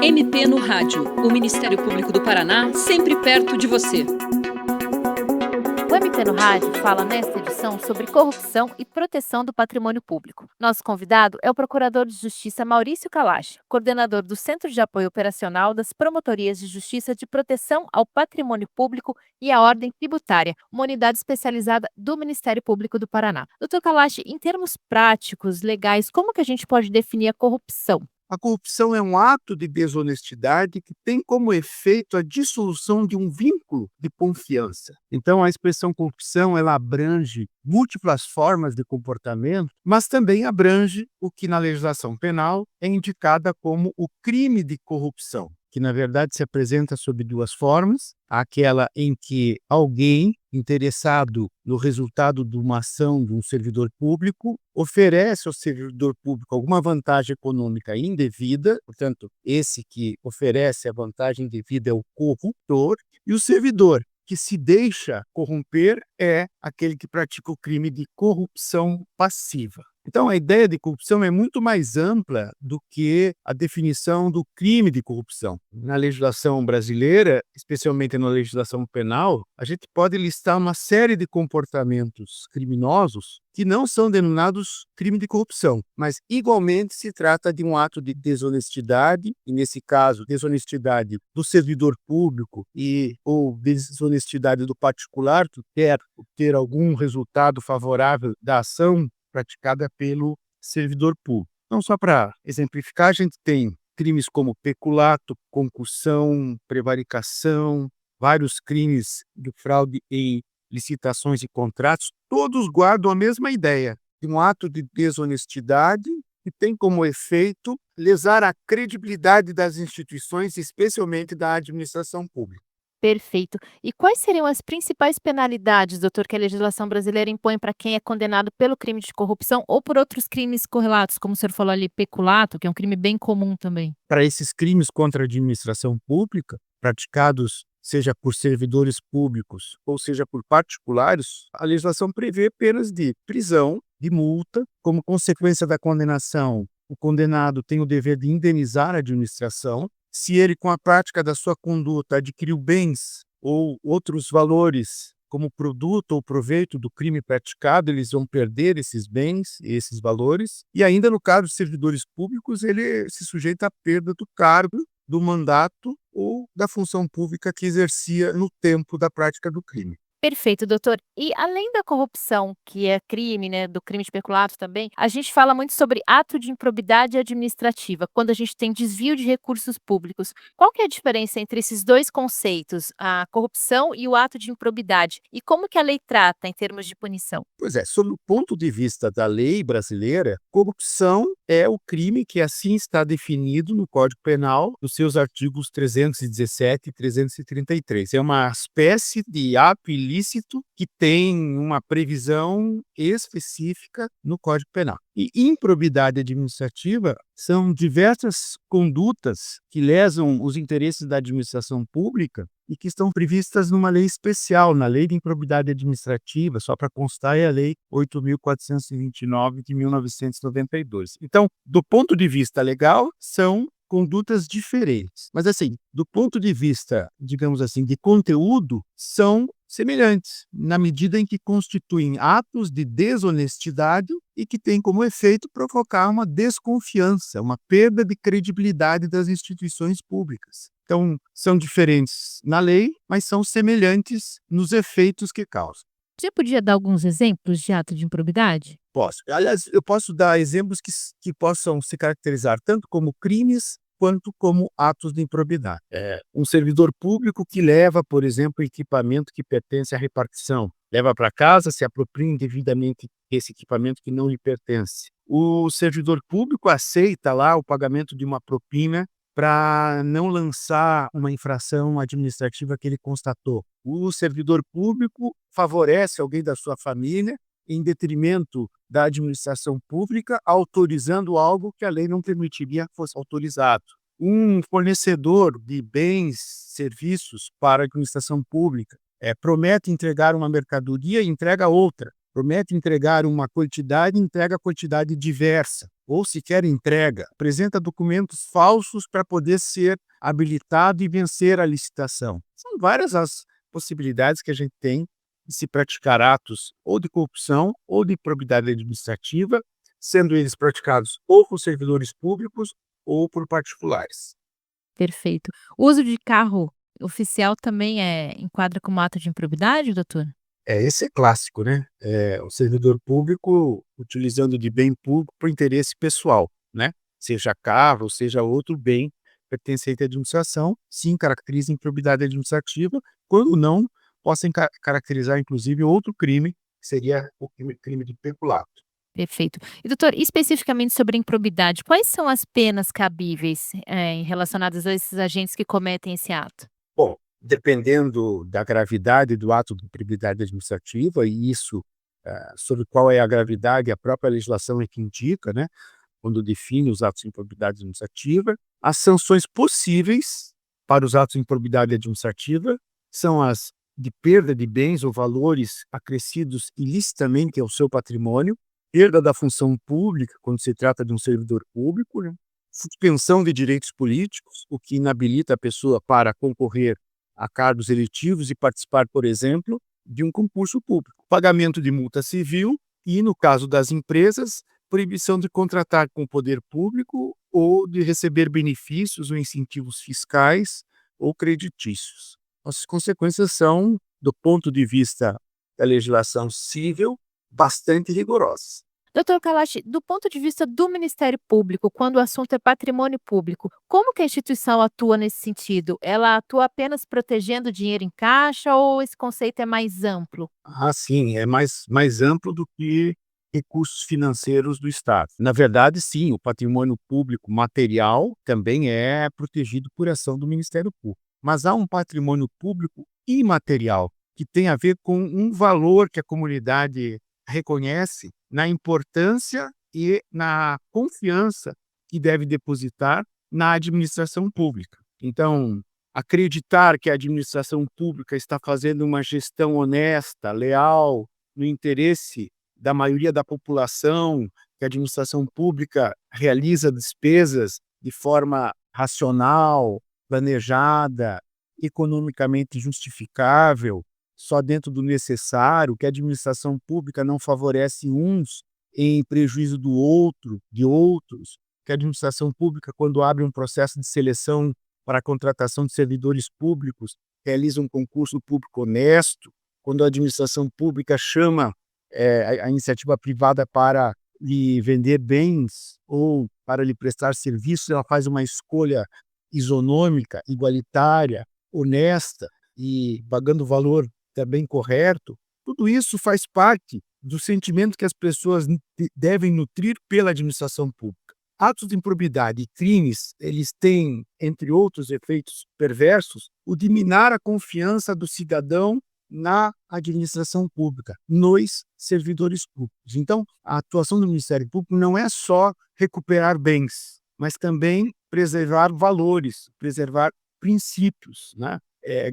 MP no Rádio, o Ministério Público do Paraná, sempre perto de você. O MP no Rádio fala nesta edição sobre corrupção e proteção do patrimônio público. Nosso convidado é o Procurador de Justiça Maurício Kalash, coordenador do Centro de Apoio Operacional das Promotorias de Justiça de Proteção ao Patrimônio Público e à Ordem Tributária, uma unidade especializada do Ministério Público do Paraná. Doutor Kalash, em termos práticos, legais, como que a gente pode definir a corrupção? A corrupção é um ato de desonestidade que tem como efeito a dissolução de um vínculo de confiança. Então, a expressão corrupção ela abrange múltiplas formas de comportamento, mas também abrange o que na legislação penal é indicada como o crime de corrupção, que na verdade se apresenta sob duas formas: aquela em que alguém interessado no resultado de uma ação de um servidor público oferece ao servidor público alguma vantagem econômica indevida, portanto, esse que oferece a vantagem indevida é o corruptor, e o servidor que se deixa corromper é aquele que pratica o crime de corrupção passiva. Então, a ideia de corrupção é muito mais ampla do que a definição do crime de corrupção. Na legislação brasileira, especialmente na legislação penal, a gente pode listar uma série de comportamentos criminosos que não são denominados crime de corrupção, mas igualmente se trata de um ato de desonestidade, e nesse caso, desonestidade do servidor público ou desonestidade do particular que quer obter algum resultado favorável da ação praticada pelo servidor público. Então, só para exemplificar, a gente tem crimes como peculato, concussão, prevaricação, vários crimes de fraude em licitações e contratos, todos guardam a mesma ideia de um ato de desonestidade que tem como efeito lesar a credibilidade das instituições, especialmente da administração pública. Perfeito. E quais seriam as principais penalidades, doutor, que a legislação brasileira impõe para quem é condenado pelo crime de corrupção ou por outros crimes correlatos, como o senhor falou ali, peculato, que é um crime bem comum também? Para esses crimes contra a administração pública, praticados seja por servidores públicos ou seja por particulares, a legislação prevê penas de prisão, de multa. Como consequência da condenação, o condenado tem o dever de indenizar a administração. Se ele, com a prática da sua conduta, adquiriu bens ou outros valores como produto ou proveito do crime praticado, eles vão perder esses bens e esses valores. E ainda no caso de servidores públicos, ele se sujeita à perda do cargo, do mandato ou da função pública que exercia no tempo da prática do crime. Perfeito, doutor. E além da corrupção, que é crime, né, do crime de peculato também, a gente fala muito sobre ato de improbidade administrativa, quando a gente tem desvio de recursos públicos. Qual que é a diferença entre esses dois conceitos, a corrupção e o ato de improbidade? E como que a lei trata em termos de punição? Pois é, sob o ponto de vista da lei brasileira, corrupção é o crime que assim está definido no Código Penal, nos seus artigos 317 e 333. É uma espécie de ato ilícito que tem uma previsão específica no Código Penal. E improbidade administrativa são diversas condutas que lesam os interesses da administração pública e que estão previstas numa lei especial, na Lei de Improbidade Administrativa, só para constar, é a Lei 8.429 de 1992. Então, do ponto de vista legal, são condutas diferentes. Mas, assim, do ponto de vista, digamos assim, de conteúdo, são semelhantes, na medida em que constituem atos de desonestidade e que têm como efeito provocar uma desconfiança, uma perda de credibilidade das instituições públicas. Então, são diferentes na lei, mas são semelhantes nos efeitos que causam. Você podia dar alguns exemplos de ato de improbidade? Posso. Aliás, eu posso dar exemplos que possam se caracterizar tanto como crimes quanto como atos de improbidade. Um servidor público que leva, por exemplo, equipamento que pertence à repartição, leva para casa, se apropria indevidamente esse equipamento que não lhe pertence. O servidor público aceita lá o pagamento de uma propina para não lançar uma infração administrativa que ele constatou. O servidor público favorece alguém da sua família em detrimento da administração pública, autorizando algo que a lei não permitiria que fosse autorizado. Um fornecedor de bens, serviços para a administração pública promete entregar uma mercadoria e entrega outra, promete entregar uma quantidade e entrega a quantidade diversa, ou sequer entrega, apresenta documentos falsos para poder ser habilitado e vencer a licitação. São várias as possibilidades que a gente tem de se praticar atos ou de corrupção ou de improbidade administrativa, sendo eles praticados ou por servidores públicos ou por particulares. Perfeito. O uso de carro oficial também enquadra como ato de improbidade, doutor? Esse é clássico, né? O servidor público utilizando de bem público para interesse pessoal, né? Seja carro, ou seja outro bem pertencente à administração, sim, caracteriza improbidade administrativa, quando não, possa caracterizar, inclusive, outro crime, que seria o crime de peculato. Perfeito. E doutor, especificamente sobre improbidade, quais são as penas cabíveis, relacionadas a esses agentes que cometem esse ato? Bom, dependendo da gravidade do ato de improbidade administrativa, e isso, sobre qual é a gravidade, a própria legislação é que indica, né, quando define os atos de improbidade administrativa, as sanções possíveis para os atos de improbidade administrativa são as de perda de bens ou valores acrescidos ilicitamente ao seu patrimônio, perda da função pública, quando se trata de um servidor público, né, suspensão de direitos políticos, o que inabilita a pessoa para concorrer a cargos eletivos e participar, por exemplo, de um concurso público, pagamento de multa civil e, no caso das empresas, proibição de contratar com o poder público ou de receber benefícios ou incentivos fiscais ou creditícios. As consequências são, do ponto de vista da legislação civil, bastante rigorosas. Doutor Kalash, do ponto de vista do Ministério Público, quando o assunto é patrimônio público, como que a instituição atua nesse sentido? Ela atua apenas protegendo o dinheiro em caixa ou esse conceito é mais amplo? Sim, é mais amplo do que recursos financeiros do Estado. Na verdade, sim, o patrimônio público material também é protegido por ação do Ministério Público. Mas há um patrimônio público imaterial, que tem a ver com um valor que a comunidade reconhece na importância e na confiança que deve depositar na administração pública. Então, acreditar que a administração pública está fazendo uma gestão honesta, leal, no interesse da maioria da população, que a administração pública realiza despesas de forma racional, planejada, economicamente justificável, só dentro do necessário, que a administração pública não favorece uns em prejuízo de outros, que a administração pública, quando abre um processo de seleção para a contratação de servidores públicos, realiza um concurso público honesto, quando a administração pública chama a iniciativa privada para lhe vender bens ou para lhe prestar serviços, ela faz uma escolha isonômica, igualitária, honesta e pagando o valor também correto. Tudo isso faz parte do sentimento que as pessoas devem nutrir pela administração pública. Atos de improbidade e crimes, eles têm, entre outros efeitos perversos, o de minar a confiança do cidadão na administração pública, nos servidores públicos. Então, a atuação do Ministério Público não é só recuperar bens, mas também preservar valores, preservar princípios, né?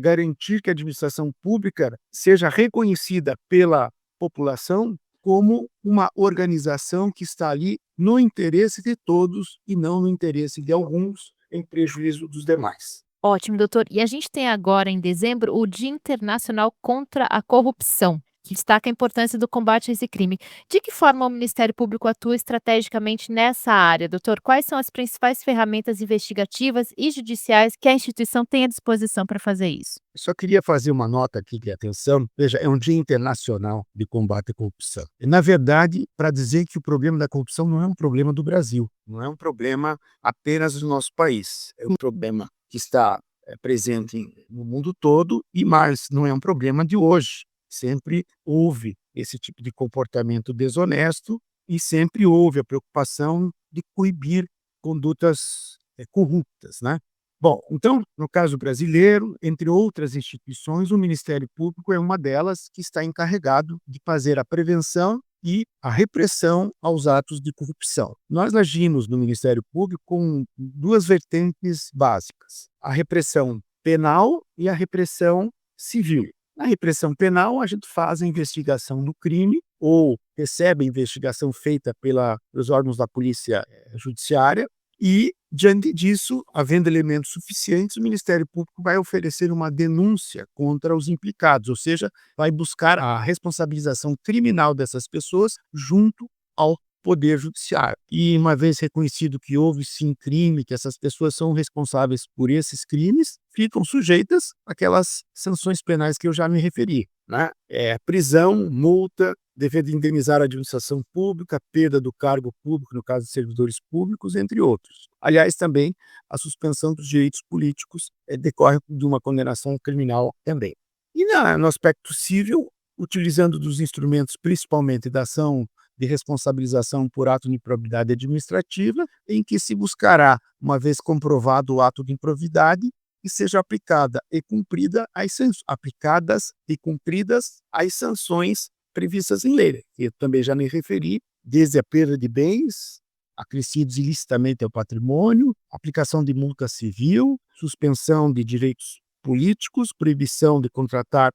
Garantir que a administração pública seja reconhecida pela população como uma organização que está ali no interesse de todos e não no interesse de alguns, em prejuízo dos demais. Ótimo, doutor. E a gente tem agora, em dezembro, o Dia Internacional contra a Corrupção, que destaca a importância do combate a esse crime. De que forma o Ministério Público atua estrategicamente nessa área, doutor? Quais são as principais ferramentas investigativas e judiciais que a instituição tem à disposição para fazer isso? Eu só queria fazer uma nota aqui de atenção. Veja, é um Dia Internacional de Combate à Corrupção. E, na verdade, para dizer que o problema da corrupção não é um problema do Brasil, não é um problema apenas do nosso país. É um problema que está presente no mundo todo e mais, não é um problema de hoje. Sempre houve esse tipo de comportamento desonesto e sempre houve a preocupação de coibir condutas corruptas, né? Bom, então, no caso brasileiro, entre outras instituições, o Ministério Público é uma delas que está encarregado de fazer a prevenção e a repressão aos atos de corrupção. Nós agimos no Ministério Público com duas vertentes básicas: a repressão penal e a repressão civil. Na repressão penal, a gente faz a investigação do crime ou recebe a investigação feita pelos órgãos da polícia judiciária e, diante disso, havendo elementos suficientes, o Ministério Público vai oferecer uma denúncia contra os implicados, ou seja, vai buscar a responsabilização criminal dessas pessoas junto ao Poder Judiciário. E uma vez reconhecido que houve sim crime, que essas pessoas são responsáveis por esses crimes, ficam sujeitas àquelas sanções penais que eu já me referi, né? Prisão, multa, dever de indenizar a administração pública, perda do cargo público, no caso de servidores públicos, entre outros. Aliás, também a suspensão dos direitos políticos decorre de uma condenação criminal também. E no aspecto civil, utilizando dos instrumentos principalmente da ação de responsabilização por ato de improbidade administrativa, em que se buscará, uma vez comprovado o ato de improbidade, que seja aplicadas e cumpridas as sanções previstas em lei. Eu também já me referi, desde a perda de bens acrescidos ilicitamente ao patrimônio, aplicação de multa civil, suspensão de direitos políticos, proibição de contratar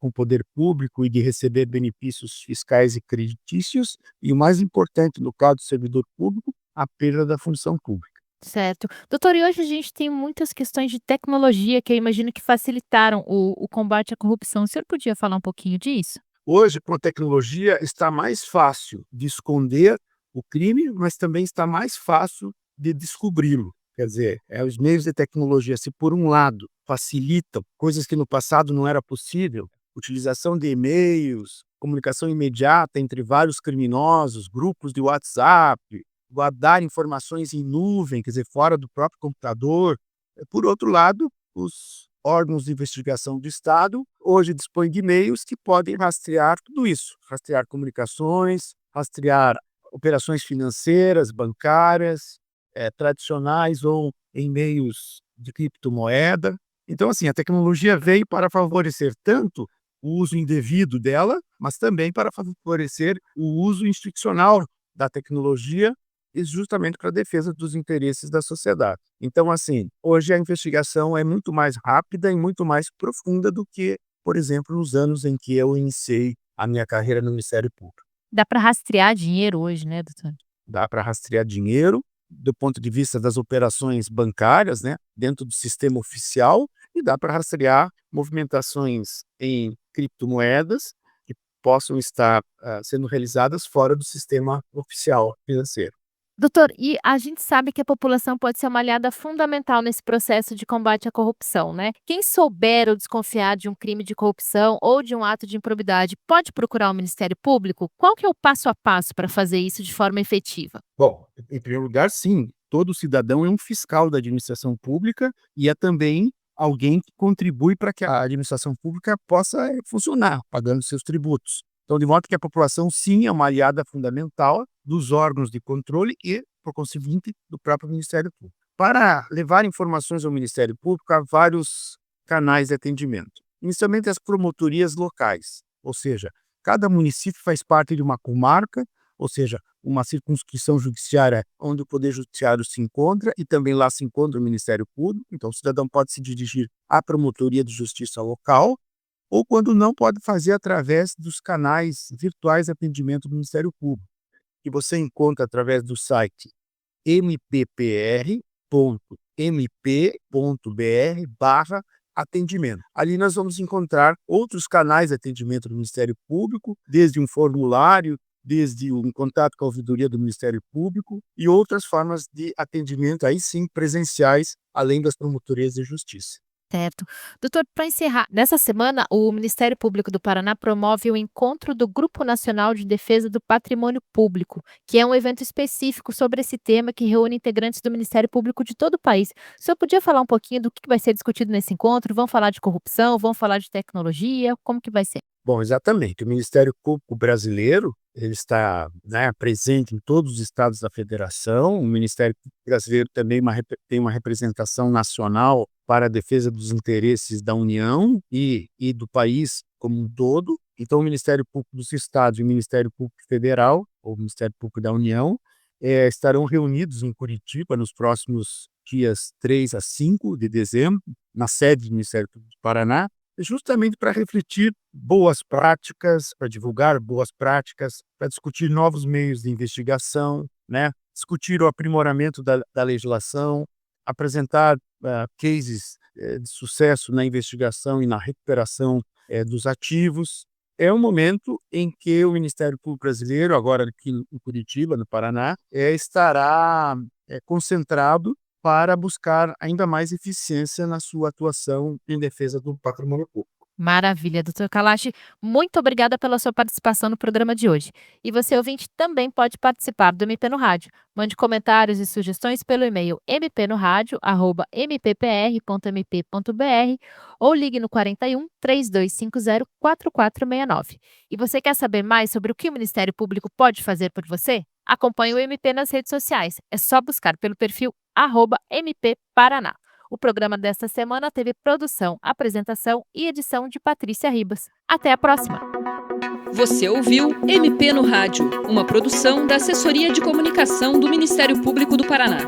com o poder público e de receber benefícios fiscais e creditícios, e o mais importante no caso do servidor público, a perda da função pública. Certo. Doutor, e hoje a gente tem muitas questões de tecnologia que eu imagino que facilitaram o combate à corrupção. O senhor podia falar um pouquinho disso? Hoje, com a tecnologia, está mais fácil de esconder o crime, mas também está mais fácil de descobri-lo. Quer dizer, os meios de tecnologia, se por um lado facilitam coisas que no passado não era possível, utilização de e-mails, comunicação imediata entre vários criminosos, grupos de WhatsApp, guardar informações em nuvem, quer dizer, fora do próprio computador. Por outro lado, os órgãos de investigação do Estado hoje dispõem de meios que podem rastrear tudo isso, rastrear comunicações, rastrear operações financeiras, bancárias, tradicionais ou em meios de criptomoeda. Então, assim, a tecnologia veio para favorecer tanto o uso indevido dela, mas também para favorecer o uso institucional da tecnologia, e justamente para a defesa dos interesses da sociedade. Então, assim, hoje a investigação é muito mais rápida e muito mais profunda do que, por exemplo, nos anos em que eu iniciei a minha carreira no Ministério Público. Dá para rastrear dinheiro hoje, né, doutor? Dá para rastrear dinheiro do ponto de vista das operações bancárias, né, dentro do sistema oficial, e dá para rastrear movimentações em criptomoedas que possam estar sendo realizadas fora do sistema oficial financeiro. Doutor, e a gente sabe que a população pode ser uma aliada fundamental nesse processo de combate à corrupção, né? Quem souber ou desconfiar de um crime de corrupção ou de um ato de improbidade pode procurar o Ministério Público? Qual que é o passo a passo para fazer isso de forma efetiva? Bom, em primeiro lugar, sim, todo cidadão é um fiscal da administração pública e é também alguém que contribui para que a administração pública possa funcionar, pagando seus tributos. Então, de modo que a população, sim, é uma aliada fundamental dos órgãos de controle e, por conseguinte, do próprio Ministério Público. Para levar informações ao Ministério Público, há vários canais de atendimento. Inicialmente, as promotorias locais, ou seja, cada município faz parte de uma comarca, ou seja, uma circunscrição judiciária onde o Poder Judiciário se encontra e também lá se encontra o Ministério Público. Então, o cidadão pode se dirigir à promotoria de justiça local, ou quando não, pode fazer através dos canais virtuais de atendimento do Ministério Público, que você encontra através do site mppr.mp.br/atendimento. Ali nós vamos encontrar outros canais de atendimento do Ministério Público, desde um formulário, desde um contato com a ouvidoria do Ministério Público e outras formas de atendimento, aí sim, presenciais, além das promotorias de justiça. Certo. Doutor, para encerrar, nessa semana, o Ministério Público do Paraná promove o encontro do Grupo Nacional de Defesa do Patrimônio Público, que é um evento específico sobre esse tema que reúne integrantes do Ministério Público de todo o país. O senhor podia falar um pouquinho do que vai ser discutido nesse encontro? Vão falar de corrupção? Vão falar de tecnologia? Como que vai ser? Bom, exatamente. O Ministério Público brasileiro ele está, né, presente em todos os estados da federação. O Ministério Público brasileiro também tem uma representação nacional para a defesa dos interesses da União e do país como um todo. Então, o Ministério Público dos Estados e o Ministério Público Federal, ou o Ministério Público da União, estarão reunidos em Curitiba nos próximos dias 3 a 5 de dezembro, na sede do Ministério Público do Paraná, justamente para refletir boas práticas, para divulgar boas práticas, para discutir novos meios de investigação, né? Discutir o aprimoramento da legislação, apresentar cases de sucesso na investigação e na recuperação dos ativos. É um momento em que o Ministério Público Brasileiro, agora aqui em Curitiba, no Paraná, estará concentrado para buscar ainda mais eficiência na sua atuação em defesa do patrimônio público. Maravilha, doutor Kalash. Muito obrigada pela sua participação no programa de hoje. E você, ouvinte, também pode participar do MP no Rádio. Mande comentários e sugestões pelo e-mail mpnoradio@mppr.mp.br ou ligue no 41 3250 4469. E você quer saber mais sobre o que o Ministério Público pode fazer por você? Acompanhe o MP nas redes sociais. É só buscar pelo perfil @mpparaná. O programa desta semana teve produção, apresentação e edição de Patrícia Ribas. Até a próxima! Você ouviu MP no Rádio, uma produção da Assessoria de Comunicação do Ministério Público do Paraná.